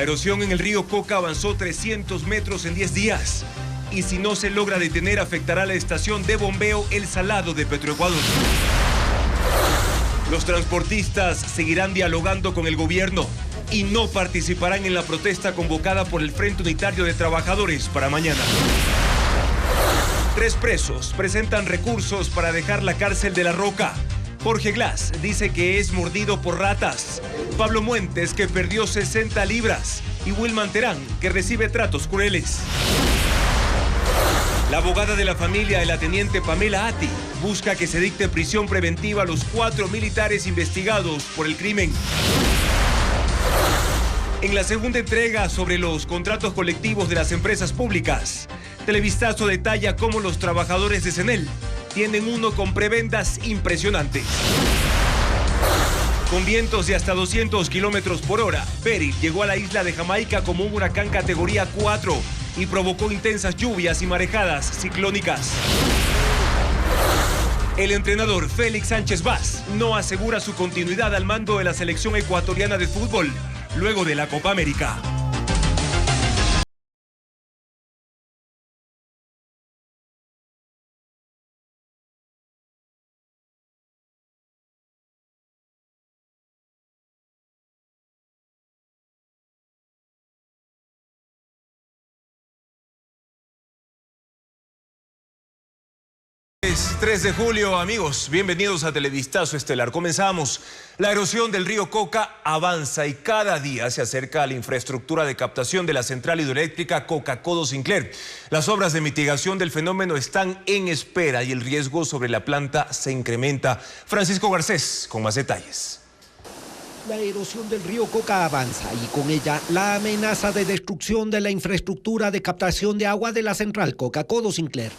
erosión en el río Coca avanzó 300 metros en 10 días. Y si no se logra detener, afectará a la estación de bombeo El Salado de Petroecuador. Los transportistas seguirán dialogando con el gobierno y no participarán en la protesta convocada por el Frente Unitario de Trabajadores para mañana. 3 presos presentan recursos para dejar la cárcel de La Roca. Jorge Glass dice que es mordido por ratas. Pablo Muentes, que perdió 60 libras. Y Wilman Terán, que recibe tratos crueles. La abogada de la familia de la teniente Pamela Atti busca que se dicte prisión preventiva a los 4 militares investigados por el crimen. En la segunda entrega sobre los contratos colectivos de las empresas públicas, Televistazo detalla cómo los trabajadores de CENEL tienen uno con prebendas impresionantes. Con vientos de hasta 200 kilómetros por hora, Beryl llegó a la isla de Jamaica como un huracán categoría 4 y provocó intensas lluvias y marejadas ciclónicas. El entrenador Félix Sánchez Vaz no asegura su continuidad al mando de la selección ecuatoriana de fútbol luego de la Copa América. Es 3 de julio, amigos, bienvenidos a Televistazo Estelar. Comenzamos. La erosión del río Coca avanza y cada día se acerca a la infraestructura de captación de la central hidroeléctrica Coca-Codo Sinclair. Las obras de mitigación del fenómeno están en espera y el riesgo sobre la planta se incrementa. Francisco Garcés con más detalles. La erosión del río Coca avanza y con ella la amenaza de destrucción de la infraestructura de captación de agua de la central Coca-Codo Sinclair.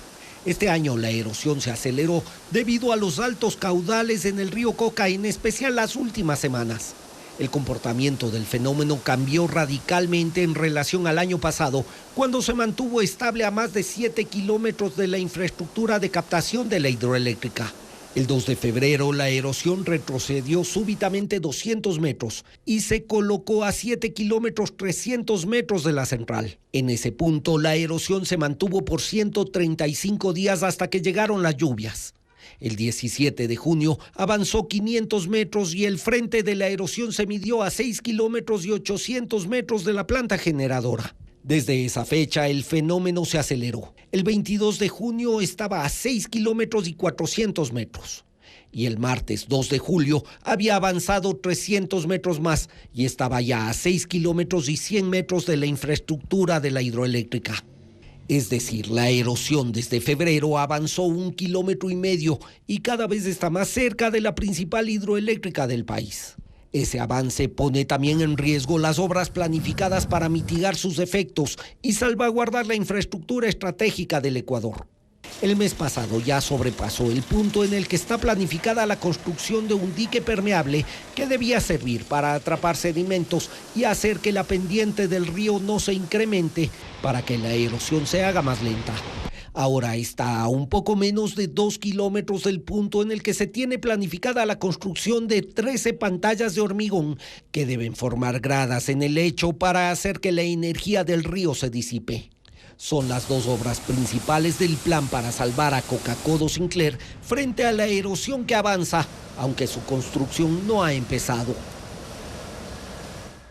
Este año la erosión se aceleró debido a los altos caudales en el río Coca, en especial las últimas semanas. El comportamiento del fenómeno cambió radicalmente en relación al año pasado, cuando se mantuvo estable a más de 7 kilómetros de la infraestructura de captación de la hidroeléctrica. El 2 de febrero la erosión retrocedió súbitamente 200 metros y se colocó a 7 kilómetros 300 metros de la central. En ese punto la erosión se mantuvo por 135 días hasta que llegaron las lluvias. El 17 de junio avanzó 500 metros y el frente de la erosión se midió a 6 kilómetros y 800 metros de la planta generadora. Desde esa fecha el fenómeno se aceleró. El 22 de junio estaba a 6 kilómetros y 400 metros. Y el martes 2 de julio había avanzado 300 metros más y estaba ya a 6 kilómetros y 100 metros de la infraestructura de la hidroeléctrica. Es decir, la erosión desde febrero avanzó 1,5 kilómetros y cada vez está más cerca de la principal hidroeléctrica del país. Ese avance pone también en riesgo las obras planificadas para mitigar sus efectos y salvaguardar la infraestructura estratégica del Ecuador. El mes pasado ya sobrepasó el punto en el que está planificada la construcción de un dique permeable que debía servir para atrapar sedimentos y hacer que la pendiente del río no se incremente para que la erosión se haga más lenta. Ahora está a un poco menos de 2 kilómetros del punto en el que se tiene planificada la construcción de 13 pantallas de hormigón que deben formar gradas en el lecho para hacer que la energía del río se disipe. Son las 2 obras principales del plan para salvar a Coca-Codo Sinclair frente a la erosión que avanza, aunque su construcción no ha empezado.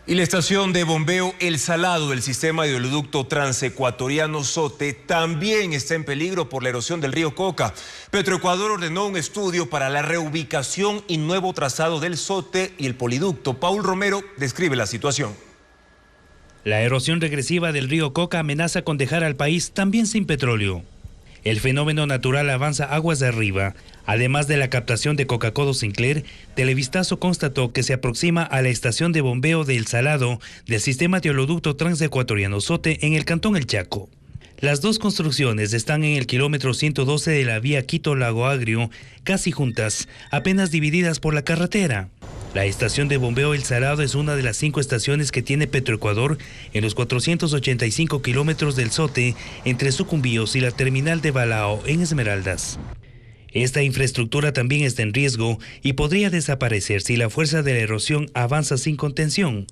Y la estación de bombeo El Salado del sistema de oleoducto transecuatoriano SOTE también está en peligro por la erosión del río Coca. Petroecuador ordenó un estudio para la reubicación y nuevo trazado del SOTE y el poliducto. Paul Romero describe la situación. La erosión regresiva del río Coca amenaza con dejar al país también sin petróleo. El fenómeno natural avanza aguas de arriba. Además de la captación de Coca-Codo Sinclair, Televistazo constató que se aproxima a la estación de bombeo de El Salado del sistema de oleoducto transecuatoriano SOTE en el cantón El Chaco. Las 2 construcciones están en el kilómetro 112 de la vía Quito-Lago Agrio, casi juntas, apenas divididas por la carretera. La estación de bombeo El Salado es una de las 5 estaciones que tiene Petroecuador en los 485 kilómetros del SOTE entre Sucumbíos y la terminal de Balao en Esmeraldas. Esta infraestructura también está en riesgo y podría desaparecer si la fuerza de la erosión avanza sin contención.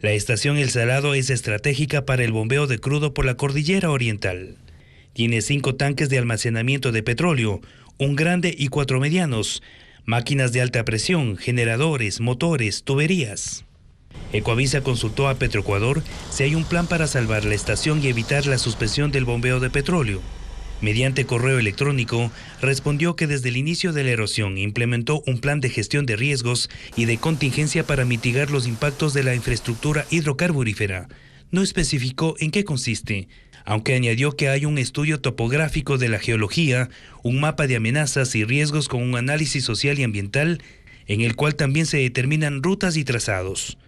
La estación El Salado es estratégica para el bombeo de crudo por la cordillera oriental. Tiene 5 tanques de almacenamiento de petróleo, un grande y 4 medianos, máquinas de alta presión, generadores, motores, tuberías. Ecoavisa consultó a Petroecuador si hay un plan para salvar la estación y evitar la suspensión del bombeo de petróleo. Mediante correo electrónico, respondió que desde el inicio de la erosión implementó un plan de gestión de riesgos y de contingencia para mitigar los impactos de la infraestructura hidrocarburífera. No especificó en qué consiste, aunque añadió que hay un estudio topográfico de la geología, un mapa de amenazas y riesgos con un análisis social y ambiental, en el cual también se determinan rutas y trazados.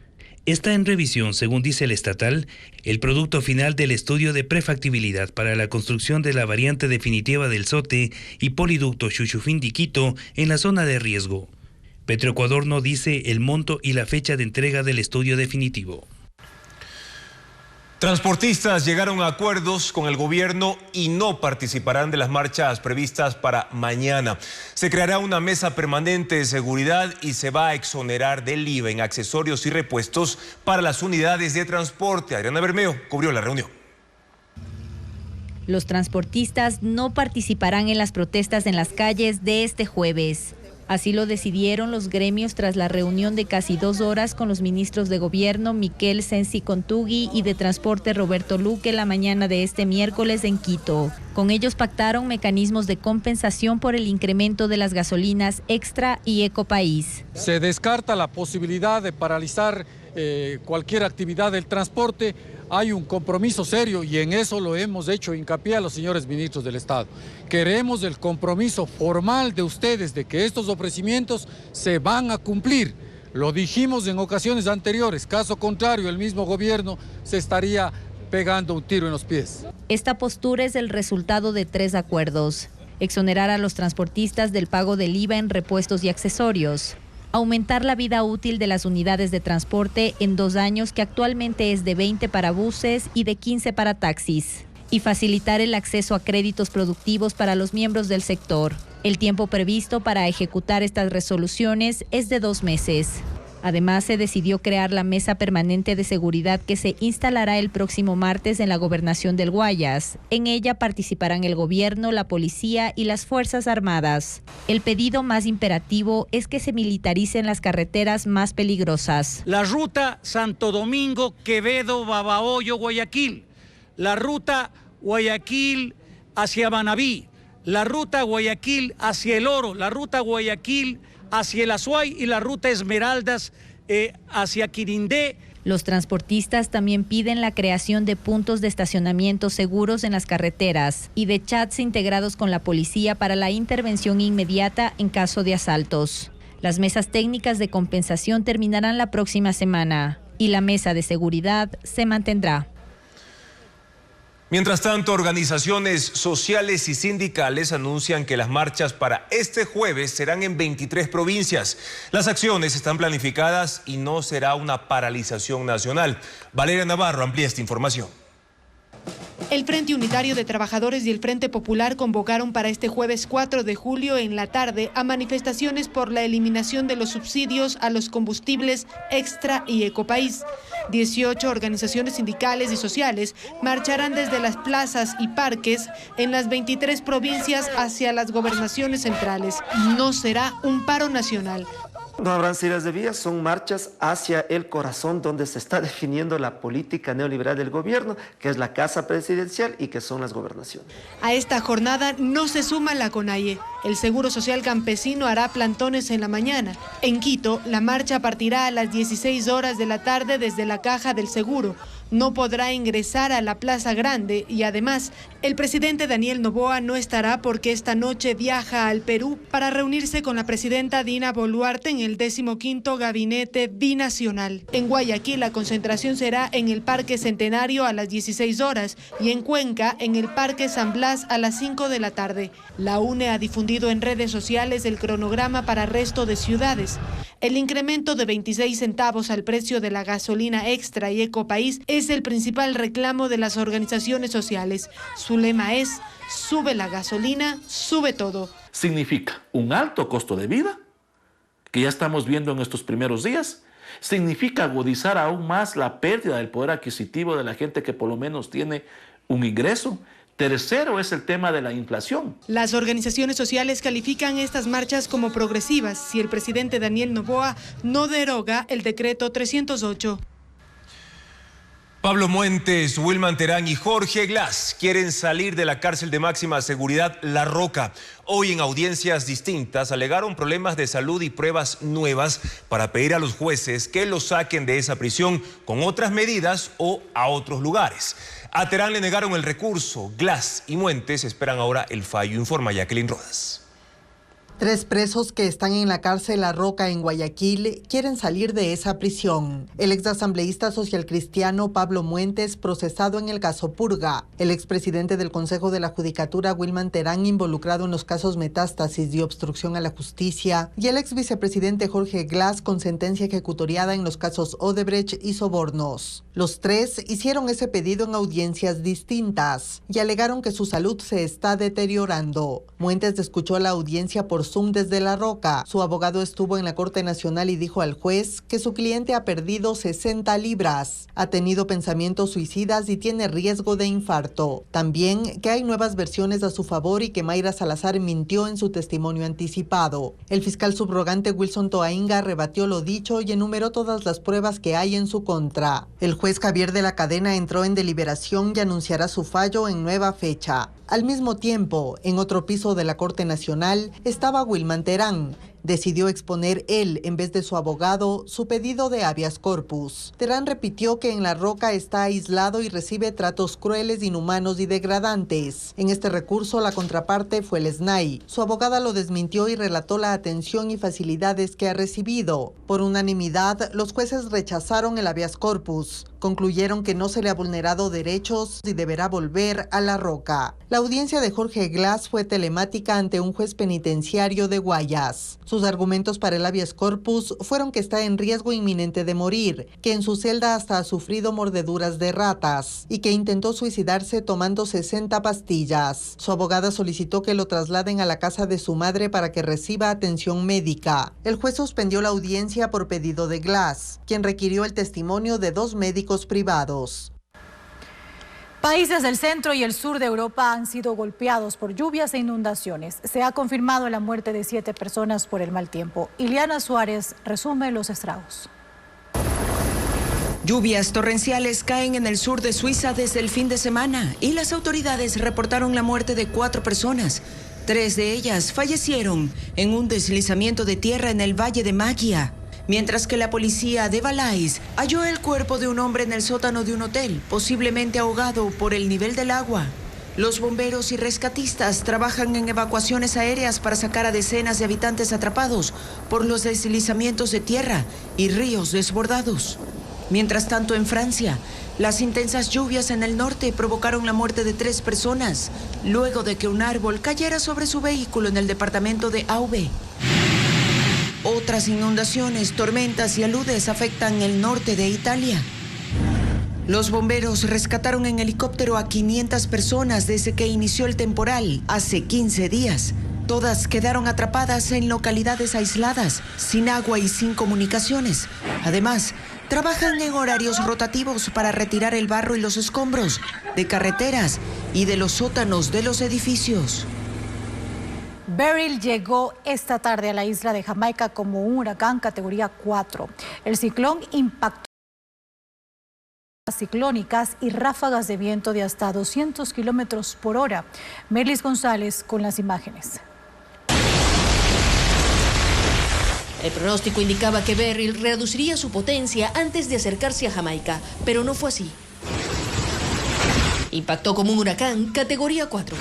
Está en revisión, según dice el estatal, el producto final del estudio de prefactibilidad para la construcción de la variante definitiva del Sote y poliducto Chuchufindi-Quito en la zona de riesgo. Petroecuador no dice el monto y la fecha de entrega del estudio definitivo. Transportistas llegaron a acuerdos con el gobierno y no participarán de las marchas previstas para mañana. Se creará una mesa permanente de seguridad y se va a exonerar del IVA en accesorios y repuestos para las unidades de transporte. Adriana Bermeo cubrió la reunión. Los transportistas no participarán en las protestas en las calles de este jueves. Así lo decidieron los gremios tras la reunión de casi 2 horas con los ministros de Gobierno Miquel Sensi Contugui y de Transporte Roberto Luque la mañana de este miércoles en Quito. Con ellos pactaron mecanismos de compensación por el incremento de las gasolinas Extra y Ecopaís. Se descarta la posibilidad de paralizar cualquier actividad del transporte. Hay un compromiso serio y en eso lo hemos hecho hincapié a los señores ministros del Estado. Queremos el compromiso formal de ustedes de que estos ofrecimientos se van a cumplir. Lo dijimos en ocasiones anteriores, caso contrario el mismo gobierno se estaría pegando un tiro en los pies. Esta postura es el resultado de 3 acuerdos. Exonerar a los transportistas del pago del IVA en repuestos y accesorios. Aumentar la vida útil de las unidades de transporte en 2 años, que actualmente es de 20 para buses y de 15 para taxis. Y facilitar el acceso a créditos productivos para los miembros del sector. El tiempo previsto para ejecutar estas resoluciones es de 2 meses. Además, se decidió crear la Mesa Permanente de Seguridad que se instalará el próximo martes en la Gobernación del Guayas. En ella participarán el gobierno, la policía y las Fuerzas Armadas. El pedido más imperativo es que se militaricen las carreteras más peligrosas. La ruta Santo Domingo, Quevedo, Babahoyo, Guayaquil. La ruta Guayaquil hacia Manabí. La ruta Guayaquil hacia El Oro. La ruta Guayaquil hacia el Azuay y la ruta Esmeraldas hacia Quirindé. Los transportistas también piden la creación de puntos de estacionamiento seguros en las carreteras y de chats integrados con la policía para la intervención inmediata en caso de asaltos. Las mesas técnicas de compensación terminarán la próxima semana y la mesa de seguridad se mantendrá. Mientras tanto, organizaciones sociales y sindicales anuncian que las marchas para este jueves serán en 23 provincias. Las acciones están planificadas y no será una paralización nacional. Valeria Navarro amplía esta información. El Frente Unitario de Trabajadores y el Frente Popular convocaron para este jueves 4 de julio en la tarde a manifestaciones por la eliminación de los subsidios a los combustibles Extra y Ecopaís. 18 organizaciones sindicales y sociales marcharán desde las plazas y parques en las 23 provincias hacia las gobernaciones centrales. No será un paro nacional. No habrán salidas de vías, son marchas hacia el corazón donde se está definiendo la política neoliberal del gobierno, que es la Casa Presidencial y que son las gobernaciones. A esta jornada no se suma la CONAIE. El Seguro Social Campesino hará plantones en la mañana. En Quito, la marcha partirá a las 16 horas de la tarde desde la Caja del Seguro. No podrá ingresar a la Plaza Grande y además el presidente Daniel Noboa no estará porque esta noche viaja al Perú para reunirse con la presidenta Dina Boluarte en el 15º Gabinete Binacional. En Guayaquil la concentración será en el Parque Centenario a las 16 horas y en Cuenca en el Parque San Blas a las 5 de la tarde. La UNE ha difundido en redes sociales el cronograma para resto de ciudades. El incremento de 26 centavos al precio de la gasolina Extra y Ecopaís es el principal reclamo de las organizaciones sociales. Su lema es: sube la gasolina, sube todo. Significa un alto costo de vida que ya estamos viendo en estos primeros días, significa agudizar aún más la pérdida del poder adquisitivo de la gente que por lo menos tiene un ingreso. Tercero es el tema de la inflación. Las organizaciones sociales califican estas marchas como progresivas si el presidente Daniel Noboa no deroga el decreto 308. Pablo Muentes, Wilman Terán y Jorge Glass quieren salir de la cárcel de máxima seguridad La Roca. Hoy en audiencias distintas alegaron problemas de salud y pruebas nuevas para pedir a los jueces que los saquen de esa prisión con otras medidas o a otros lugares. A Terán le negaron el recurso. Glass y Muentes esperan ahora el fallo, informa Jacqueline Rodas. 3 presos que están en la cárcel La Roca en Guayaquil quieren salir de esa prisión. El exasambleísta socialcristiano Pablo Muentes, procesado en el caso Purga. El expresidente del Consejo de la Judicatura, Wilman Terán, involucrado en los casos Metástasis y obstrucción a la justicia. Y el exvicepresidente Jorge Glass, con sentencia ejecutoriada en los casos Odebrecht y sobornos. Los 3 hicieron ese pedido en audiencias distintas y alegaron que su salud se está deteriorando. Muentes escuchó la audiencia por Zoom desde La Roca. Su abogado estuvo en la Corte Nacional y dijo al juez que su cliente ha perdido 60 libras, ha tenido pensamientos suicidas y tiene riesgo de infarto. También que hay nuevas versiones a su favor y que Mayra Salazar mintió en su testimonio anticipado. El fiscal subrogante Wilson Toainga rebatió lo dicho y enumeró todas las pruebas que hay en su contra. El juez Javier de la Cadena entró en deliberación y anunciará su fallo en nueva fecha. Al mismo tiempo, en otro piso de la Corte Nacional estaba Wilman Terán. Decidió exponer él, en vez de su abogado, su pedido de habeas corpus. Terán repitió que en La Roca está aislado y recibe tratos crueles, inhumanos y degradantes. En este recurso, la contraparte fue el SNAI. Su abogada lo desmintió y relató la atención y facilidades que ha recibido. Por unanimidad, los jueces rechazaron el habeas corpus. Concluyeron que no se le ha vulnerado derechos y deberá volver a La Roca. La audiencia de Jorge Glass fue telemática ante un juez penitenciario de Guayas. Sus argumentos para el habeas corpus fueron que está en riesgo inminente de morir, que en su celda hasta ha sufrido mordeduras de ratas y que intentó suicidarse tomando 60 pastillas. Su abogada solicitó que lo trasladen a la casa de su madre para que reciba atención médica. El juez suspendió la audiencia por pedido de Glass, quien requirió el testimonio de 2 médicos privados. Países del centro y el sur de Europa han sido golpeados por lluvias e inundaciones. Se ha confirmado la muerte de 7 personas por el mal tiempo. Iliana Suárez resume los estragos. Lluvias torrenciales caen en el sur de Suiza desde el fin de semana y las autoridades reportaron la muerte de 4 personas. 3 de ellas fallecieron en un deslizamiento de tierra en el Valle de Magia. Mientras que la policía de Valais halló el cuerpo de un hombre en el sótano de un hotel, posiblemente ahogado por el nivel del agua. Los bomberos y rescatistas trabajan en evacuaciones aéreas para sacar a decenas de habitantes atrapados por los deslizamientos de tierra y ríos desbordados. Mientras tanto, en Francia, las intensas lluvias en el norte provocaron la muerte de 3 personas, luego de que un árbol cayera sobre su vehículo en el departamento de Aube. Otras inundaciones, tormentas y aludes afectan el norte de Italia. Los bomberos rescataron en helicóptero a 500 personas desde que inició el temporal hace 15 días. Todas quedaron atrapadas en localidades aisladas, sin agua y sin comunicaciones. Además, trabajan en horarios rotativos para retirar el barro y los escombros de carreteras y de los sótanos de los edificios. Beryl llegó esta tarde a la isla de Jamaica como un huracán categoría 4. El ciclón impactó ciclónicas y ráfagas de viento de hasta 200 kilómetros por hora. Merlis González con las imágenes. El pronóstico indicaba que Beryl reduciría su potencia antes de acercarse a Jamaica, pero no fue así. Impactó como un huracán categoría 4.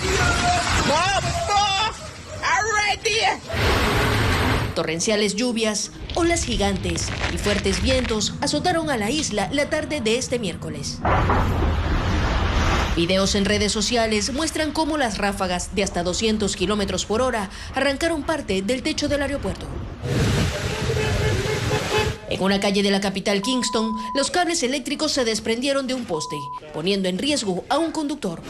Torrenciales lluvias, olas gigantes y fuertes vientos azotaron a la isla la tarde de este miércoles. Videos en redes sociales muestran cómo las ráfagas de hasta 200 kilómetros por hora arrancaron parte del techo del aeropuerto. En una calle de la capital Kingston, los cables eléctricos se desprendieron de un poste, poniendo en riesgo a un conductor.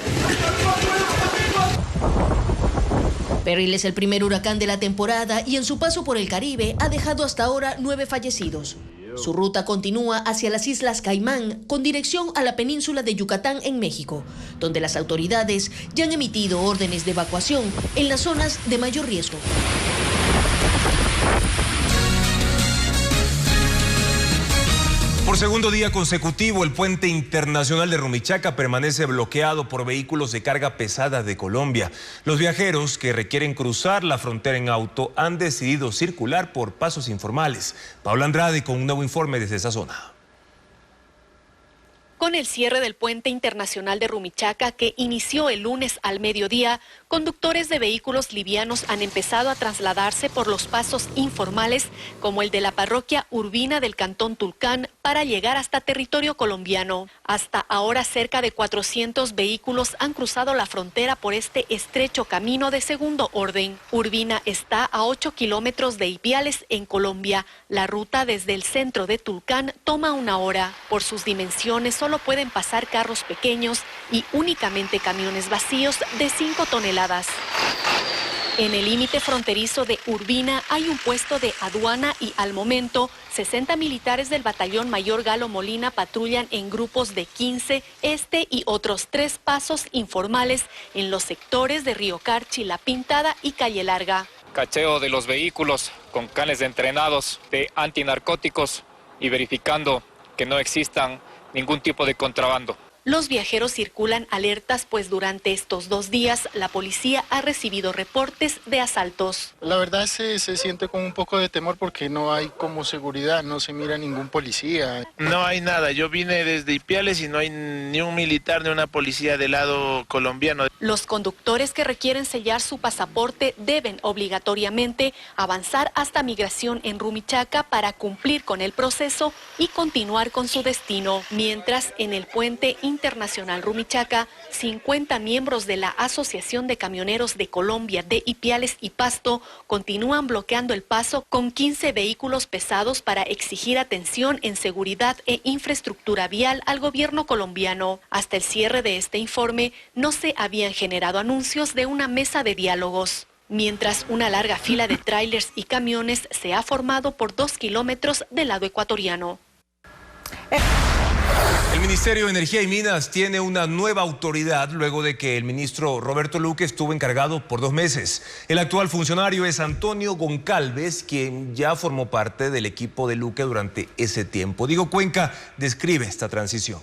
Beryl es el primer huracán de la temporada y en su paso por el Caribe ha dejado hasta ahora 9 fallecidos. Su ruta continúa hacia las Islas Caimán con dirección a la península de Yucatán en México, donde las autoridades ya han emitido órdenes de evacuación en las zonas de mayor riesgo. Por segundo día consecutivo, el puente internacional de Rumichaca permanece bloqueado por vehículos de carga pesada de Colombia. Los viajeros que requieren cruzar la frontera en auto han decidido circular por pasos informales. Paula Andrade con un nuevo informe desde esa zona. Con el cierre del puente internacional de Rumichaca, que inició el lunes al mediodía, conductores de vehículos livianos han empezado a trasladarse por los pasos informales, como el de la parroquia Urbina del cantón Tulcán, para llegar hasta territorio colombiano. Hasta ahora, cerca de 400 vehículos han cruzado la frontera por este estrecho camino de segundo orden. Urbina está a 8 kilómetros de Ipiales, en Colombia. La ruta desde el centro de Tulcán toma 1 hora. Por sus dimensiones, solo pueden pasar carros pequeños y únicamente camiones vacíos de 5 toneladas. En el límite fronterizo de Urbina hay un puesto de aduana y al momento 60 militares del batallón Mayor Galo Molina patrullan en grupos de 15, y otros 3 pasos informales en los sectores de Río Carchi, La Pintada y Calle Larga. Cacheo de los vehículos con canes entrenados de antinarcóticos y verificando que no existan ningún tipo de contrabando. Los viajeros circulan alertas, pues durante estos 2 días la policía ha recibido reportes de asaltos. La verdad se siente con un poco de temor porque no hay como seguridad, no se mira ningún policía. No hay nada, yo vine desde Ipiales y no hay ni un militar ni una policía del lado colombiano. Los conductores que requieren sellar su pasaporte deben obligatoriamente avanzar hasta migración en Rumichaca para cumplir con el proceso y continuar con su destino. Mientras en el puente internacional Rumichaca, 50 miembros de la Asociación de Camioneros de Colombia de Ipiales y Pasto continúan bloqueando el paso con 15 vehículos pesados para exigir atención en seguridad e infraestructura vial al gobierno colombiano. Hasta el cierre de este informe no se habían generado anuncios de una mesa de diálogos. Mientras una larga fila de tráilers y camiones se ha formado por 2 kilómetros del lado ecuatoriano. El Ministerio de Energía y Minas tiene una nueva autoridad luego de que el ministro Roberto Luque estuvo encargado por 2 meses. El actual funcionario es Antonio Goncalves, quien ya formó parte del equipo de Luque durante ese tiempo. Diego Cuenca describe esta transición.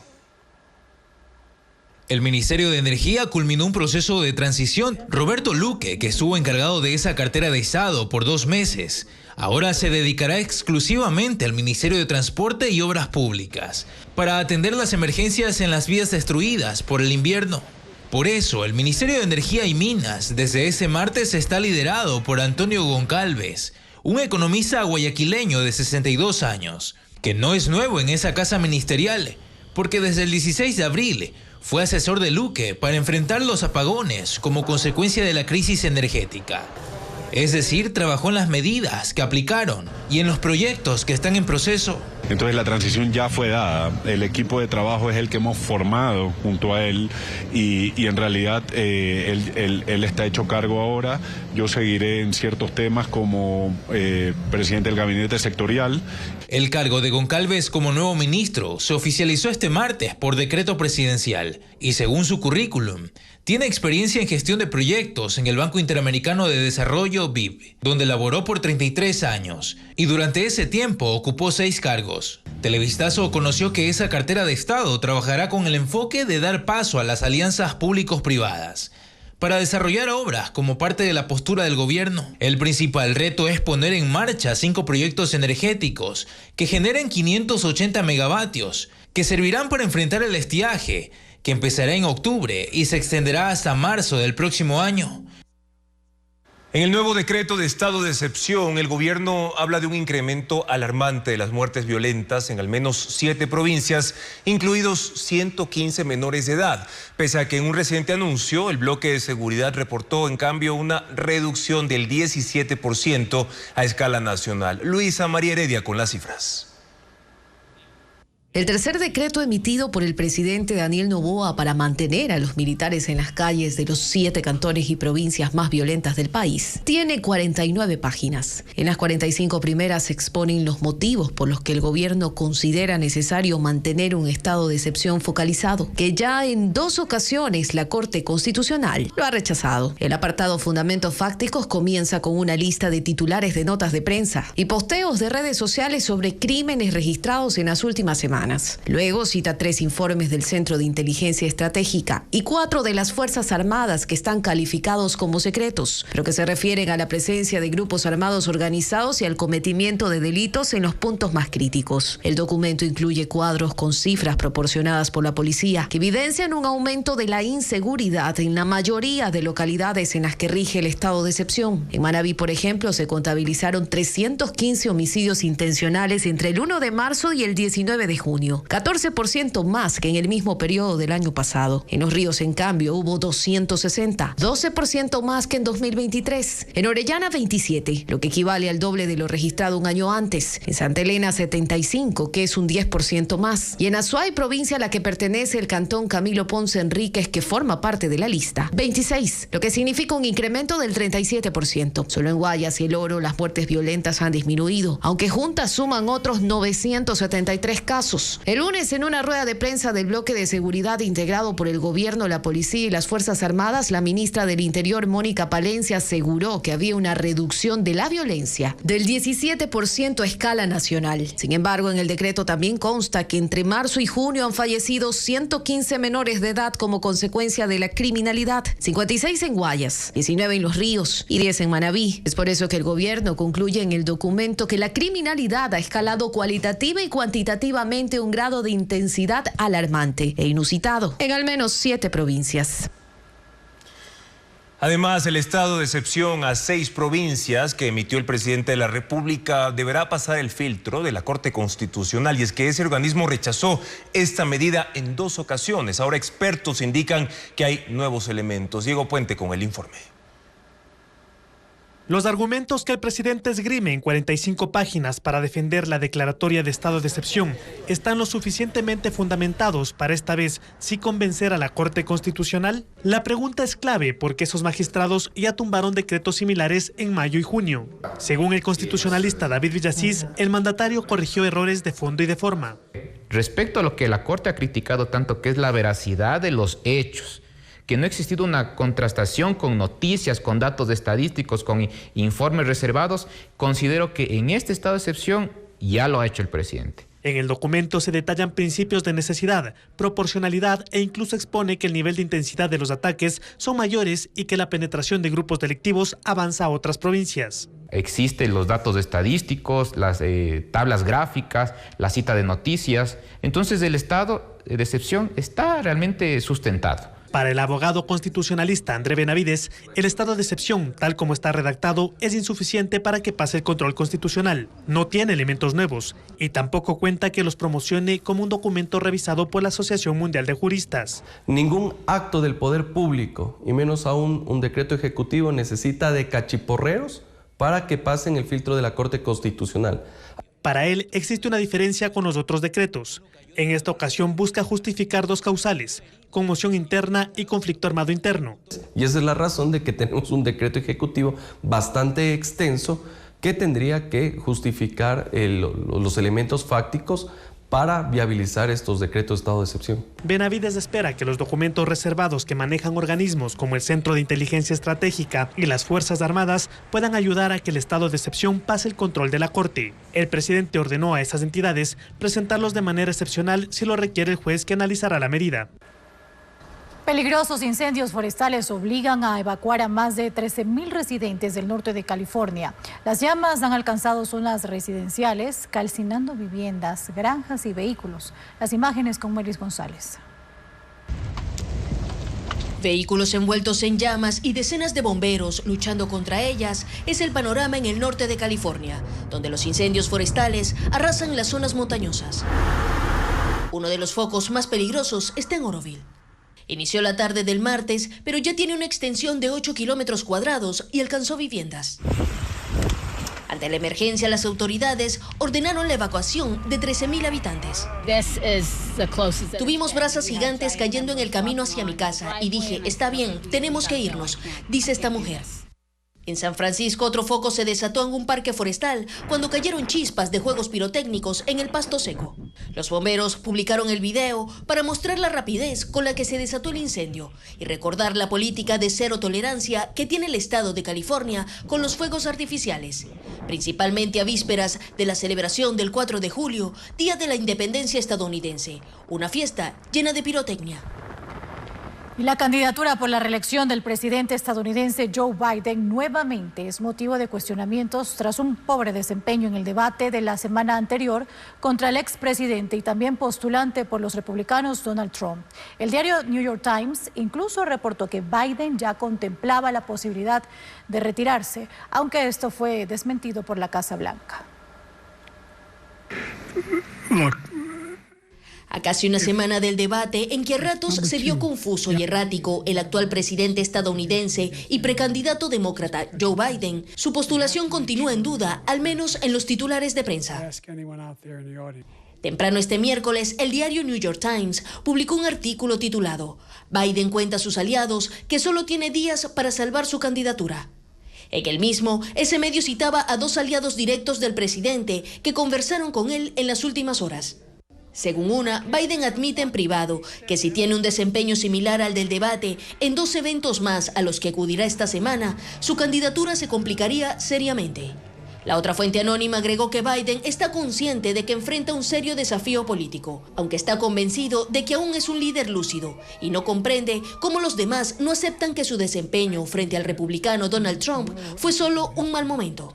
El Ministerio de Energía culminó un proceso de transición. Roberto Luque, que estuvo encargado de esa cartera de Estado por 2 meses, ahora se dedicará exclusivamente al Ministerio de Transporte y Obras Públicas para atender las emergencias en las vías destruidas por el invierno. Por eso, el Ministerio de Energía y Minas desde ese martes está liderado por Antonio Goncalves, un economista guayaquileño de 62 años, que no es nuevo en esa casa ministerial, porque desde el 16 de abril fue asesor de Luque para enfrentar los apagones como consecuencia de la crisis energética. Es decir, trabajó en las medidas que aplicaron y en los proyectos que están en proceso. Entonces la transición ya fue dada, el equipo de trabajo es el que hemos formado junto a él y en realidad él está hecho cargo ahora. Yo seguiré en ciertos temas como presidente del gabinete sectorial. El cargo de Goncalves como nuevo ministro se oficializó este martes por decreto presidencial y según su currículum, tiene experiencia en gestión de proyectos en el Banco Interamericano de Desarrollo BID, donde laboró por 33 años y durante ese tiempo ocupó 6 cargos. Televistazo conoció que esa cartera de Estado trabajará con el enfoque de dar paso a las alianzas públicos-privadas para desarrollar obras como parte de la postura del gobierno. El principal reto es poner en marcha 5 proyectos energéticos que generen 580 megavatios, que servirán para enfrentar el estiaje, que empezará en octubre y se extenderá hasta marzo del próximo año. En el nuevo decreto de estado de excepción, el gobierno habla de un incremento alarmante de las muertes violentas en al menos 7 provincias, incluidos 115 menores de edad. Pese a que en un reciente anuncio, el bloque de seguridad reportó en cambio una reducción del 17% a escala nacional. Luisa María Heredia con las cifras. El tercer decreto emitido por el presidente Daniel Noboa para mantener a los militares en las calles de los 7 cantones y provincias más violentas del país tiene 49 páginas. En las 45 primeras se exponen los motivos por los que el gobierno considera necesario mantener un estado de excepción focalizado, que ya en 2 ocasiones la Corte Constitucional lo ha rechazado. El apartado Fundamentos Fácticos comienza con una lista de titulares de notas de prensa y posteos de redes sociales sobre crímenes registrados en las últimas semanas. Luego cita 3 informes del Centro de Inteligencia Estratégica y 4 de las Fuerzas Armadas que están calificados como secretos, pero que se refieren a la presencia de grupos armados organizados y al cometimiento de delitos en los puntos más críticos. El documento incluye cuadros con cifras proporcionadas por la policía que evidencian un aumento de la inseguridad en la mayoría de localidades en las que rige el estado de excepción. En Manabí, por ejemplo, se contabilizaron 315 homicidios intencionales entre el 1 de marzo y el 19 de junio. 14% más que en el mismo periodo del año pasado. En Los Ríos, en cambio, hubo 260, 12% más que en 2023. En Orellana, 27, lo que equivale al doble de lo registrado un año antes. En Santa Elena, 75, que es un 10% más. Y en Azuay, provincia a la que pertenece el cantón Camilo Ponce Enríquez, que forma parte de la lista, 26, lo que significa un incremento del 37%. Solo en Guayas y El Oro las muertes violentas han disminuido, aunque juntas suman otros 973 casos. El lunes, en una rueda de prensa del bloque de seguridad integrado por el gobierno, la policía y las Fuerzas Armadas, la ministra del Interior, Mónica Palencia, aseguró que había una reducción de la violencia del 17% a escala nacional. Sin embargo, en el decreto también consta que entre marzo y junio han fallecido 115 menores de edad como consecuencia de la criminalidad, 56 en Guayas, 19 en Los Ríos y 10 en Manabí. Es por eso que el gobierno concluye en el documento que la criminalidad ha escalado cualitativa y cuantitativamente un grado de intensidad alarmante e inusitado en al menos 7 provincias. Además, el estado de excepción a 6 provincias que emitió el presidente de la República deberá pasar el filtro de la Corte Constitucional, y es que ese organismo rechazó esta medida en 2 ocasiones. Ahora expertos indican que hay nuevos elementos. Diego Puente con el informe. Los argumentos que el presidente esgrime en 45 páginas para defender la declaratoria de estado de excepción están lo suficientemente fundamentados para esta vez sí convencer a la Corte Constitucional. La pregunta es clave porque esos magistrados ya tumbaron decretos similares en mayo y junio. Según el constitucionalista David Villasís, el mandatario corrigió errores de fondo y de forma. Respecto a lo que la Corte ha criticado tanto, que es la veracidad de los hechos, que no ha existido una contrastación con noticias, con datos estadísticos, con informes reservados, considero que en este estado de excepción ya lo ha hecho el presidente. En el documento se detallan principios de necesidad, proporcionalidad e incluso expone que el nivel de intensidad de los ataques son mayores y que la penetración de grupos delictivos avanza a otras provincias. Existen los datos estadísticos, las tablas gráficas, la cita de noticias. Entonces el estado de excepción está realmente sustentado. Para el abogado constitucionalista André Benavides, el estado de excepción, tal como está redactado, es insuficiente para que pase el control constitucional. No tiene elementos nuevos y tampoco cuenta que los promocione como un documento revisado por la Asociación Mundial de Juristas. Ningún acto del poder público, y menos aún un decreto ejecutivo, necesita de cachiporreros para que pasen el filtro de la Corte Constitucional. Para él existe una diferencia con los otros decretos. En esta ocasión busca justificar 2 causales: conmoción interna y conflicto armado interno. Y esa es la razón de que tenemos un decreto ejecutivo bastante extenso que tendría que justificar los elementos fácticos para viabilizar estos decretos de estado de excepción. Benavides espera que los documentos reservados que manejan organismos como el Centro de Inteligencia Estratégica y las Fuerzas Armadas puedan ayudar a que el estado de excepción pase el control de la Corte. El presidente ordenó a esas entidades presentarlos de manera excepcional si lo requiere el juez que analizará la medida. Peligrosos incendios forestales obligan a evacuar a más de 13.000 residentes del norte de California. Las llamas han alcanzado zonas residenciales, calcinando viviendas, granjas y vehículos. Las imágenes con Melis González. Vehículos envueltos en llamas y decenas de bomberos luchando contra ellas es el panorama en el norte de California, donde los incendios forestales arrasan las zonas montañosas. Uno de los focos más peligrosos está en Oroville. Inició la tarde del martes, pero ya tiene una extensión de 8 kilómetros cuadrados y alcanzó viviendas. Ante la emergencia, las autoridades ordenaron la evacuación de 13.000 habitantes. Tuvimos brasas gigantes cayendo en el camino hacia mi casa y dije, está bien, tenemos que irnos, dice esta mujer. En San Francisco, otro foco se desató en un parque forestal cuando cayeron chispas de juegos pirotécnicos en el pasto seco. Los bomberos publicaron el video para mostrar la rapidez con la que se desató el incendio y recordar la política de cero tolerancia que tiene el estado de California con los fuegos artificiales, principalmente a vísperas de la celebración del 4 de julio, Día de la Independencia estadounidense, una fiesta llena de pirotecnia. Y la candidatura por la reelección del presidente estadounidense Joe Biden nuevamente es motivo de cuestionamientos tras un pobre desempeño en el debate de la semana anterior contra el expresidente y también postulante por los republicanos Donald Trump. El diario New York Times incluso reportó que Biden ya contemplaba la posibilidad de retirarse, aunque esto fue desmentido por la Casa Blanca. A casi una semana del debate, en que a ratos se vio confuso y errático el actual presidente estadounidense y precandidato demócrata Joe Biden, su postulación continúa en duda, al menos en los titulares de prensa. Temprano este miércoles, el diario New York Times publicó un artículo titulado «Biden cuenta a sus aliados que solo tiene días para salvar su candidatura». En el mismo, ese medio citaba a 2 aliados directos del presidente que conversaron con él en las últimas horas. Según una, Biden admite en privado que si tiene un desempeño similar al del debate en 2 eventos más a los que acudirá esta semana, su candidatura se complicaría seriamente. La otra fuente anónima agregó que Biden está consciente de que enfrenta un serio desafío político, aunque está convencido de que aún es un líder lúcido y no comprende cómo los demás no aceptan que su desempeño frente al republicano Donald Trump fue solo un mal momento.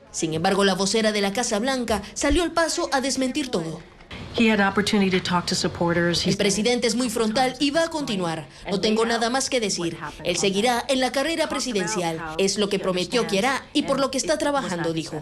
Sin embargo, la vocera de la Casa Blanca salió al paso a desmentir todo. El presidente es muy frontal y va a continuar. No tengo nada más que decir. Él seguirá en la carrera presidencial. Es lo que prometió que hará y por lo que está trabajando, dijo.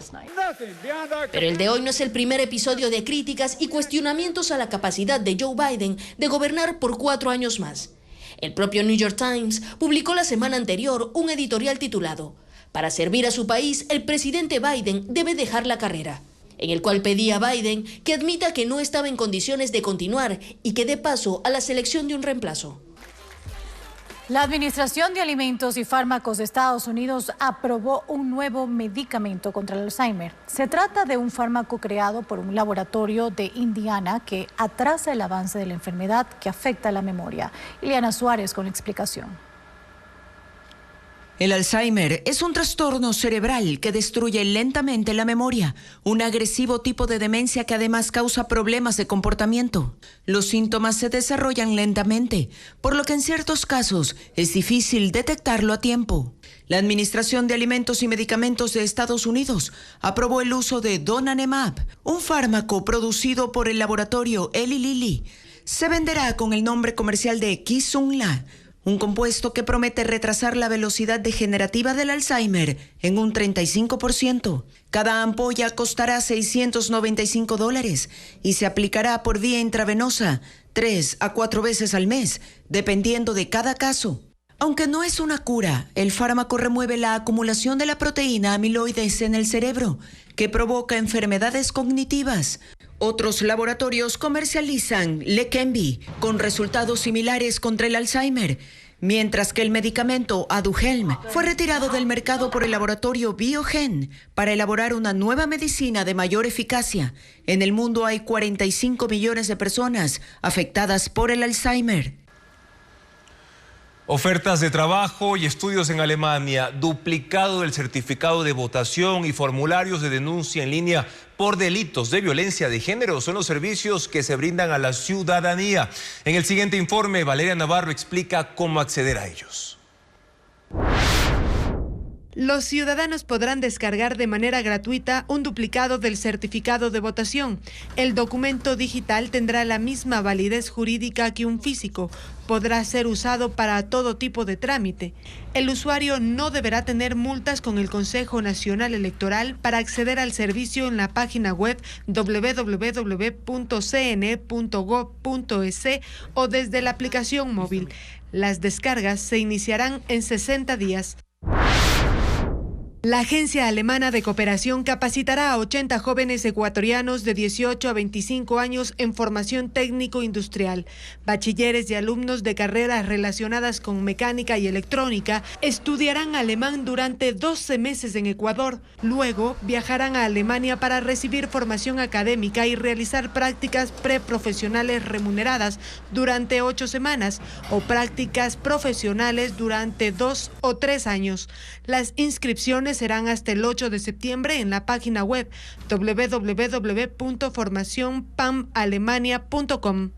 Pero el de hoy no es el primer episodio de críticas y cuestionamientos a la capacidad de Joe Biden de gobernar por 4 años más. El propio New York Times publicó la semana anterior un editorial titulado «Para servir a su país, el presidente Biden debe dejar la carrera», en el cual pedía a Biden que admita que no estaba en condiciones de continuar y que dé paso a la selección de un reemplazo. La Administración de Alimentos y Fármacos de Estados Unidos aprobó un nuevo medicamento contra el Alzheimer. Se trata de un fármaco creado por un laboratorio de Indiana que atrasa el avance de la enfermedad que afecta la memoria. Ileana Suárez con la explicación. El Alzheimer es un trastorno cerebral que destruye lentamente la memoria, un agresivo tipo de demencia que además causa problemas de comportamiento. Los síntomas se desarrollan lentamente, por lo que en ciertos casos es difícil detectarlo a tiempo. La Administración de Alimentos y Medicamentos de Estados Unidos aprobó el uso de donanemab, un fármaco producido por el laboratorio Eli Lilly. Se venderá con el nombre comercial de Kisunla, un compuesto que promete retrasar la velocidad degenerativa del Alzheimer en un 35%. Cada ampolla costará $695 y se aplicará por vía intravenosa 3 a 4 veces al mes, dependiendo de cada caso. Aunque no es una cura, el fármaco remueve la acumulación de la proteína amiloides en el cerebro, que provoca enfermedades cognitivas. Otros laboratorios comercializan Leqembi con resultados similares contra el Alzheimer, mientras que el medicamento Aduhelm fue retirado del mercado por el laboratorio Biogen para elaborar una nueva medicina de mayor eficacia. En el mundo hay 45 millones de personas afectadas por el Alzheimer. Ofertas de trabajo y estudios en Alemania, duplicado del certificado de votación y formularios de denuncia en línea por delitos de violencia de género son los servicios que se brindan a la ciudadanía. En el siguiente informe, Valeria Navarro explica cómo acceder a ellos. Los ciudadanos podrán descargar de manera gratuita un duplicado del certificado de votación. El documento digital tendrá la misma validez jurídica que un físico. Podrá ser usado para todo tipo de trámite. El usuario no deberá tener multas con el Consejo Nacional Electoral para acceder al servicio en la página web www.cn.gov.es o desde la aplicación móvil. Las descargas se iniciarán en 60 días. La Agencia Alemana de Cooperación capacitará a 80 jóvenes ecuatorianos de 18 a 25 años en formación técnico-industrial. Bachilleres y alumnos de carreras relacionadas con mecánica y electrónica estudiarán alemán durante 12 meses en Ecuador. Luego viajarán a Alemania para recibir formación académica y realizar prácticas preprofesionales remuneradas durante 8 semanas o prácticas profesionales durante 2 o 3 años. Las inscripciones serán hasta el 8 de septiembre en la página web www.formacionpamalemania.com.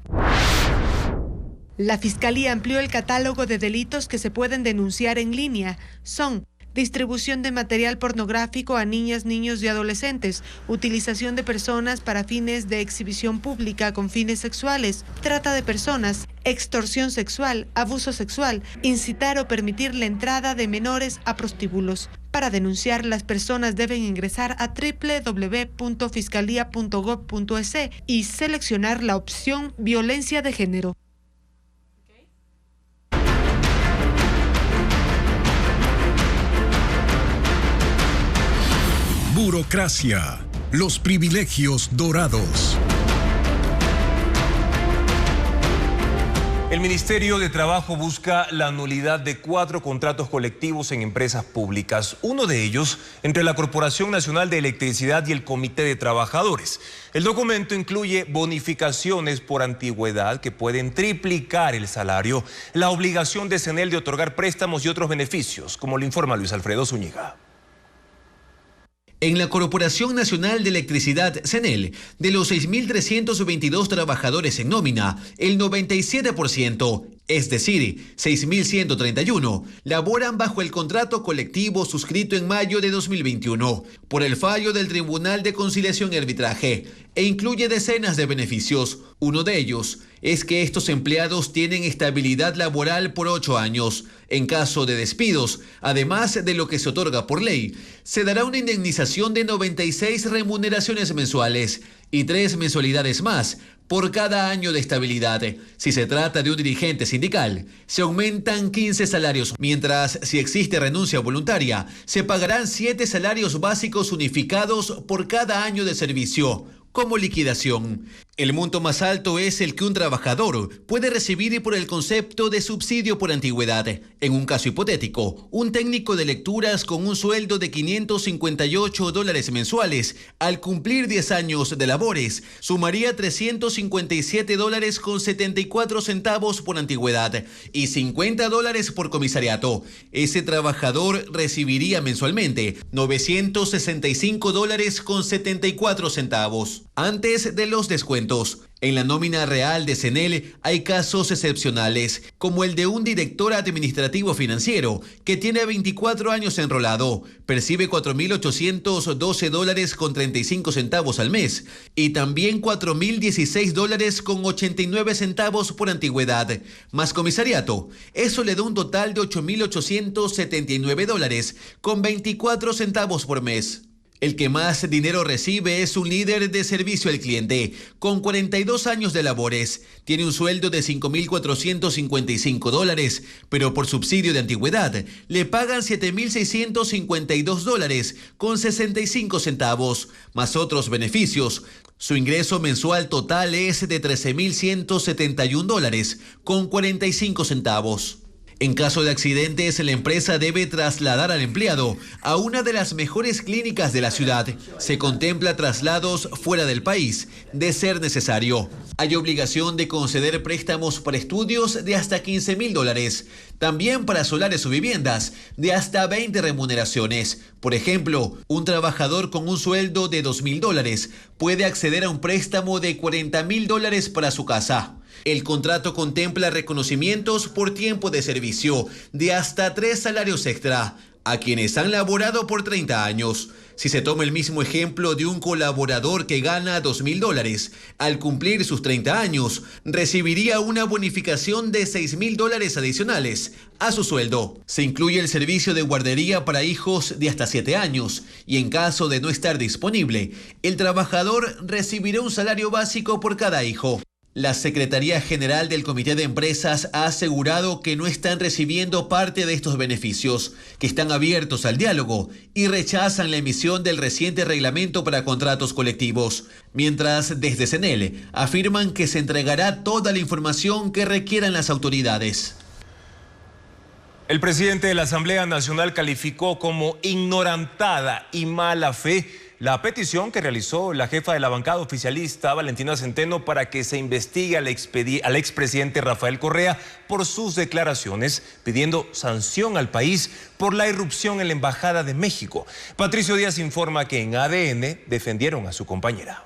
La Fiscalía amplió el catálogo de delitos que se pueden denunciar en línea. Son distribución de material pornográfico a niñas, niños y adolescentes, utilización de personas para fines de exhibición pública con fines sexuales, trata de personas, extorsión sexual, abuso sexual, incitar o permitir la entrada de menores a prostíbulos. Para denunciar, las personas deben ingresar a www.fiscalia.gov.es y seleccionar la opción Violencia de Género. Burocracia, los privilegios dorados. El Ministerio de Trabajo busca la nulidad de 4 contratos colectivos en empresas públicas, uno de ellos entre la Corporación Nacional de Electricidad y el Comité de Trabajadores. El documento incluye bonificaciones por antigüedad que pueden triplicar el salario, la obligación de CNEL de otorgar préstamos y otros beneficios, como lo informa Luis Alfredo Zúñiga. En la Corporación Nacional de Electricidad, CNEL, de los 6.322 trabajadores en nómina, el 97%, es decir, 6.131, laboran bajo el contrato colectivo suscrito en mayo de 2021 por el fallo del Tribunal de Conciliación y Arbitraje e incluye decenas de beneficios. Uno de ellos es que estos empleados tienen estabilidad laboral por 8 años. En caso de despidos, además de lo que se otorga por ley, se dará una indemnización de 96 remuneraciones mensuales y 3 mensualidades más por cada año de estabilidad. Si se trata de un dirigente sindical, se aumentan 15 salarios, mientras si existe renuncia voluntaria, se pagarán 7 salarios básicos unificados por cada año de servicio, como liquidación. El monto más alto es el que un trabajador puede recibir por el concepto de subsidio por antigüedad. En un caso hipotético, un técnico de lecturas con un sueldo de $558 mensuales, al cumplir 10 años de labores, sumaría $357.74 por antigüedad y $50 por comisariato. Ese trabajador recibiría mensualmente $965.74 antes de los descuentos. En la nómina real de CNEL hay casos excepcionales, como el de un director administrativo financiero que tiene 24 años enrolado, percibe $4.812.35 al mes y también $4.016.89 por antigüedad, más comisariato. Eso le da un total de $8.879.24 por mes. El que más dinero recibe es un líder de servicio al cliente, con 42 años de labores. Tiene un sueldo de $5.455, pero por subsidio de antigüedad le pagan $7.652.65, más otros beneficios. Su ingreso mensual total es de $13.171.45. En caso de accidentes, la empresa debe trasladar al empleado a una de las mejores clínicas de la ciudad. Se contempla traslados fuera del país, de ser necesario. Hay obligación de conceder préstamos para estudios de hasta $15.000. También para solares o viviendas, de hasta 20 remuneraciones. Por ejemplo, un trabajador con un sueldo de $2.000 puede acceder a un préstamo de $40.000 para su casa. El contrato contempla reconocimientos por tiempo de servicio de hasta 3 salarios extra a quienes han laborado por 30 años. Si se toma el mismo ejemplo de un colaborador que gana $2.000, al cumplir sus 30 años, recibiría una bonificación de $6.000 adicionales a su sueldo. Se incluye el servicio de guardería para hijos de hasta 7 años y en caso de no estar disponible, el trabajador recibirá un salario básico por cada hijo. La Secretaría General del Comité de Empresas ha asegurado que no están recibiendo parte de estos beneficios, que están abiertos al diálogo y rechazan la emisión del reciente reglamento para contratos colectivos, mientras desde CNEL afirman que se entregará toda la información que requieran las autoridades. El presidente de la Asamblea Nacional calificó como ignorantada y mala fe la petición que realizó la jefa de la bancada oficialista, Valentina Centeno, para que se investigue al expresidente Rafael Correa por sus declaraciones, pidiendo sanción al país por la irrupción en la Embajada de México. Patricio Díaz informa que en ADN defendieron a su compañera.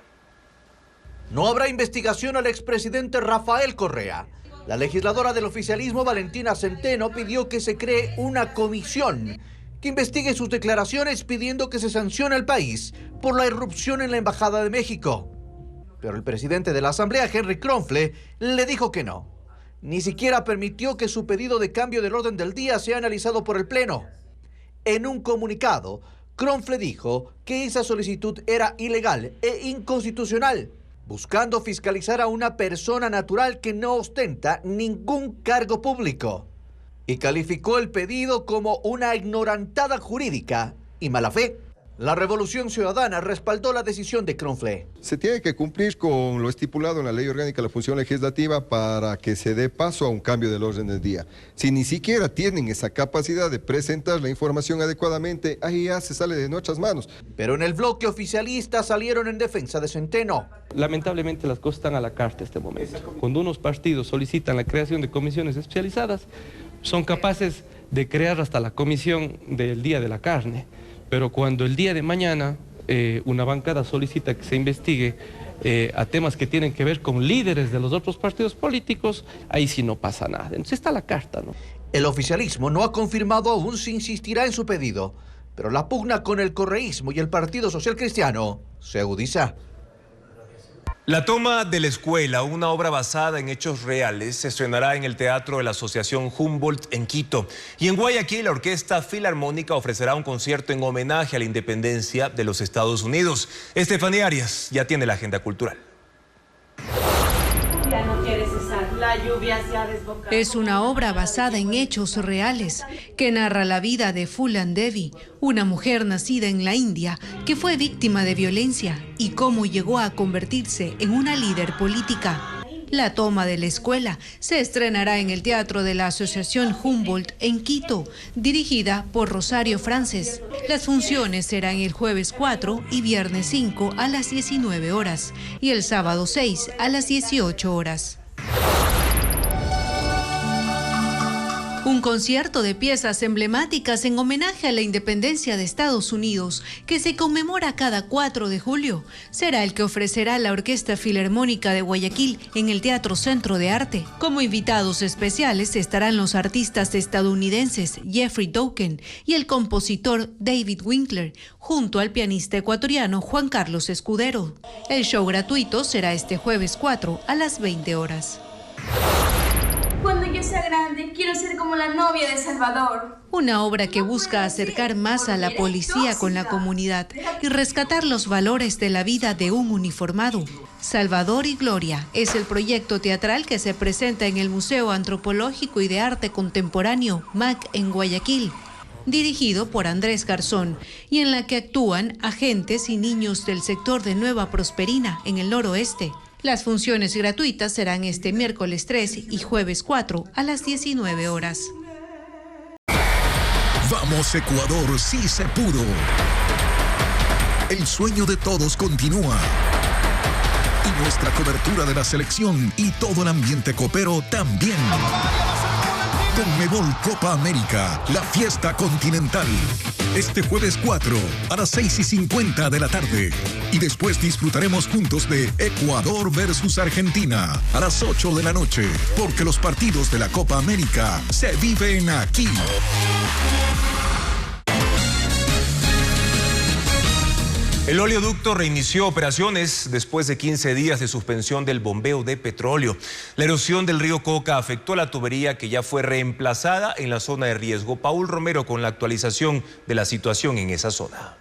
No habrá investigación al expresidente Rafael Correa. La legisladora del oficialismo, Valentina Centeno, pidió que se cree una comisión que investigue sus declaraciones pidiendo que se sancione al país por la irrupción en la Embajada de México. Pero el presidente de la Asamblea, Henry Kronfle, le dijo que no. Ni siquiera permitió que su pedido de cambio del orden del día sea analizado por el Pleno. En un comunicado, Kronfle dijo que esa solicitud era ilegal e inconstitucional, buscando fiscalizar a una persona natural que no ostenta ningún cargo público, y calificó el pedido como una ignorantada jurídica y mala fe. La Revolución Ciudadana respaldó la decisión de Kronfle. Se tiene que cumplir con lo estipulado en la Ley Orgánica de la Función Legislativa para que se dé paso a un cambio del orden del día. Si ni siquiera tienen esa capacidad de presentar la información adecuadamente, ahí ya se sale de nuestras manos. Pero en el bloque oficialista salieron en defensa de Centeno. Lamentablemente las cosas están a la carta en este momento. Cuando unos partidos solicitan la creación de comisiones especializadas, son capaces de crear hasta la comisión del Día de la Carne. Pero cuando el día de mañana una bancada solicita que se investigue a temas que tienen que ver con líderes de los otros partidos políticos, ahí sí no pasa nada. Entonces está la carta, ¿no? El oficialismo no ha confirmado aún si insistirá en su pedido, pero la pugna con el correísmo y el Partido Social Cristiano se agudiza. La toma de la escuela, una obra basada en hechos reales, se estrenará en el Teatro de la Asociación Humboldt en Quito. Y en Guayaquil, la Orquesta Filarmónica ofrecerá un concierto en homenaje a la independencia de los Estados Unidos. Estefanía Arias ya tiene la agenda cultural. Ya no quiere cesar, la lluvia se ha desbocado. Es una obra basada en hechos reales que narra la vida de Phulan Devi, una mujer nacida en la India que fue víctima de violencia y cómo llegó a convertirse en una líder política. La toma de la escuela se estrenará en el Teatro de la Asociación Humboldt en Quito, dirigida por Rosario Frances. Las funciones serán el jueves 4 y viernes 5 a las 19 horas y el sábado 6 a las 18 horas. Un concierto de piezas emblemáticas en homenaje a la independencia de Estados Unidos, que se conmemora cada 4 de julio, será el que ofrecerá la Orquesta Filarmónica de Guayaquil en el Teatro Centro de Arte. Como invitados especiales estarán los artistas estadounidenses Jeffrey Doken y el compositor David Winkler, junto al pianista ecuatoriano Juan Carlos Escudero. El show gratuito será este jueves 4 a las 20 horas. Cuando yo sea grande, quiero ser como la novia de Salvador. Una obra que busca acercar más a la policía con la comunidad y rescatar los valores de la vida de un uniformado. Salvador y Gloria es el proyecto teatral que se presenta en el Museo Antropológico y de Arte Contemporáneo MAC en Guayaquil, dirigido por Andrés Garzón, y en la que actúan agentes y niños del sector de Nueva Prosperina en el noroeste. Las funciones gratuitas serán este miércoles 3 y jueves 4 a las 19 horas. Vamos Ecuador, sí se pudo. El sueño de todos continúa. Y nuestra cobertura de la selección y todo el ambiente copero también. Conmebol Copa América, la fiesta continental. Este jueves 4 a las 6:50 de la tarde. Y después disfrutaremos juntos de Ecuador versus Argentina a las 8 de la noche. Porque los partidos de la Copa América se viven aquí. El oleoducto reinició operaciones después de 15 días de suspensión del bombeo de petróleo. La erosión del río Coca afectó a la tubería que ya fue reemplazada en la zona de riesgo. Paul Romero con la actualización de la situación en esa zona.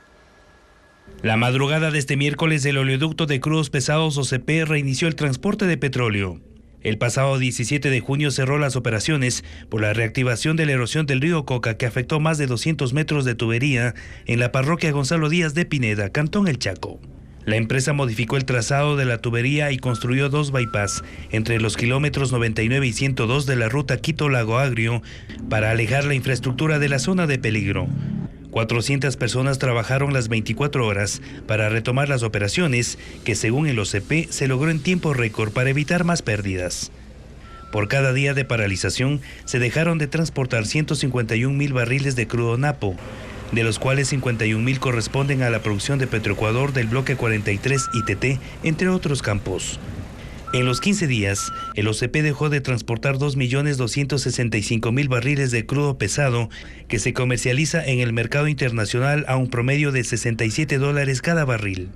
La madrugada de este miércoles, el oleoducto de crudos pesados OCP reinició el transporte de petróleo. El pasado 17 de junio cerró las operaciones por la reactivación de la erosión del río Coca, que afectó más de 200 metros de tubería en la parroquia Gonzalo Díaz de Pineda, Cantón El Chaco. La empresa modificó el trazado de la tubería y construyó 2 bypass entre los kilómetros 99 y 102 de la ruta Quito-Lago Agrio para alejar la infraestructura de la zona de peligro. 400 personas trabajaron las 24 horas para retomar las operaciones, que según el OCP se logró en tiempo récord para evitar más pérdidas. Por cada día de paralización se dejaron de transportar 151.000 barriles de crudo napo, de los cuales 51.000 corresponden a la producción de Petroecuador del bloque 43 ITT, entre otros campos. En los 15 días, el OCP dejó de transportar 2.265.000 barriles de crudo pesado que se comercializa en el mercado internacional a un promedio de $67 cada barril.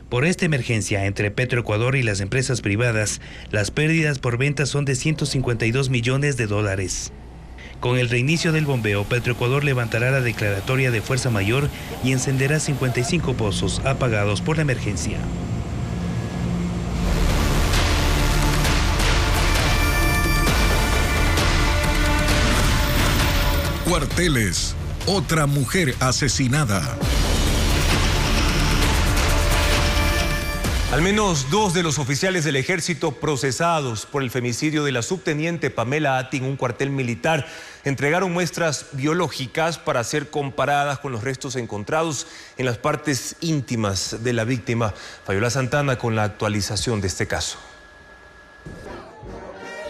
Por esta emergencia entre Petroecuador y las empresas privadas, las pérdidas por venta son de $152 millones. Con el reinicio del bombeo, Petroecuador levantará la declaratoria de fuerza mayor y encenderá 55 pozos apagados por la emergencia. Cuarteles, otra mujer asesinada. Al menos 2 de los oficiales del ejército procesados por el femicidio de la subteniente Pamela Ati en un cuartel militar entregaron muestras biológicas para ser comparadas con los restos encontrados en las partes íntimas de la víctima. Fabiola Santana con la actualización de este caso.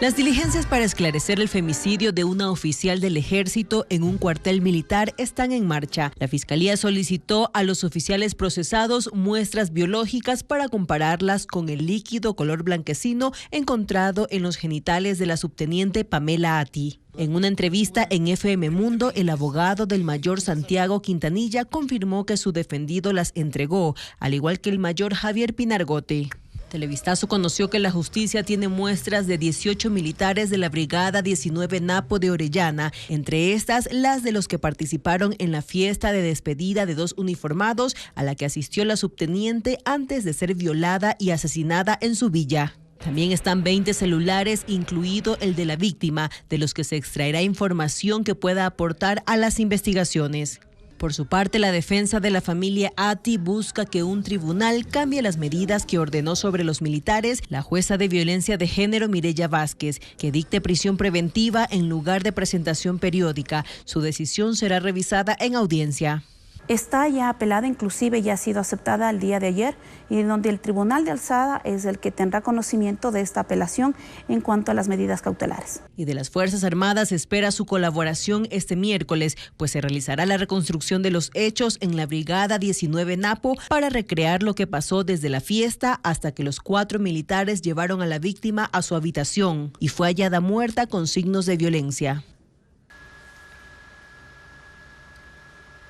Las diligencias para esclarecer el femicidio de una oficial del ejército en un cuartel militar están en marcha. La Fiscalía solicitó a los oficiales procesados muestras biológicas para compararlas con el líquido color blanquecino encontrado en los genitales de la subteniente Pamela Ati. En una entrevista en FM Mundo, el abogado del mayor Santiago Quintanilla confirmó que su defendido las entregó, al igual que el mayor Javier Pinargote. Televistazo conoció que la justicia tiene muestras de 18 militares de la Brigada 19 Napo de Orellana, entre estas las de los que participaron en la fiesta de despedida de 2 uniformados a la que asistió la subteniente antes de ser violada y asesinada en su villa. También están 20 celulares, incluido el de la víctima, de los que se extraerá información que pueda aportar a las investigaciones. Por su parte, la defensa de la familia Ati busca que un tribunal cambie las medidas que ordenó sobre los militares la jueza de violencia de género Mireya Vázquez, que dicte prisión preventiva en lugar de presentación periódica. Su decisión será revisada en audiencia. Está ya apelada, inclusive ya ha sido aceptada el día de ayer, y donde el Tribunal de Alzada es el que tendrá conocimiento de esta apelación en cuanto a las medidas cautelares. Y de las Fuerzas Armadas espera su colaboración este miércoles, pues se realizará la reconstrucción de los hechos en la Brigada 19 Napo para recrear lo que pasó desde la fiesta hasta que los 4 militares llevaron a la víctima a su habitación y fue hallada muerta con signos de violencia.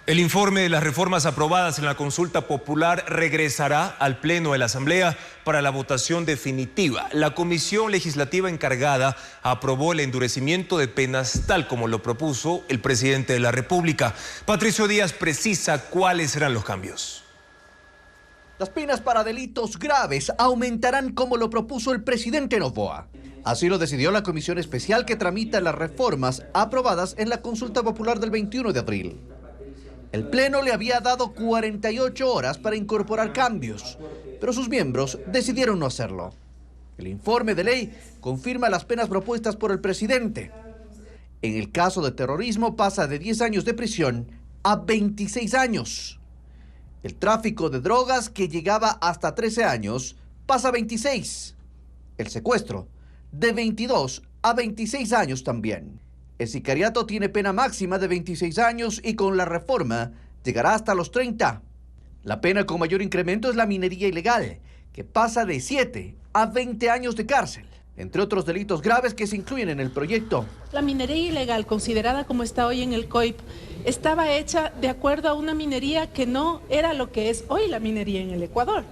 El informe de las reformas aprobadas en la consulta popular regresará al Pleno de la Asamblea para la votación definitiva. La comisión legislativa encargada aprobó el endurecimiento de penas tal como lo propuso el presidente de la República. Patricio Díaz precisa cuáles serán los cambios. Las penas para delitos graves aumentarán como lo propuso el presidente Noboa. Así lo decidió la comisión especial que tramita las reformas aprobadas en la consulta popular del 21 de abril. El Pleno le había dado 48 horas para incorporar cambios, pero sus miembros decidieron no hacerlo. El informe de ley confirma las penas propuestas por el presidente. En el caso de terrorismo pasa de 10 años de prisión a 26 años. El tráfico de drogas, que llegaba hasta 13 años, pasa a 26. El secuestro, de 22 a 26 años también. El sicariato tiene pena máxima de 26 años y con la reforma llegará hasta los 30. La pena con mayor incremento es la minería ilegal, que pasa de 7 a 20 años de cárcel, entre otros delitos graves que se incluyen en el proyecto. La minería ilegal, considerada como está hoy en el COIP, estaba hecha de acuerdo a una minería que no era lo que es hoy la minería en el Ecuador.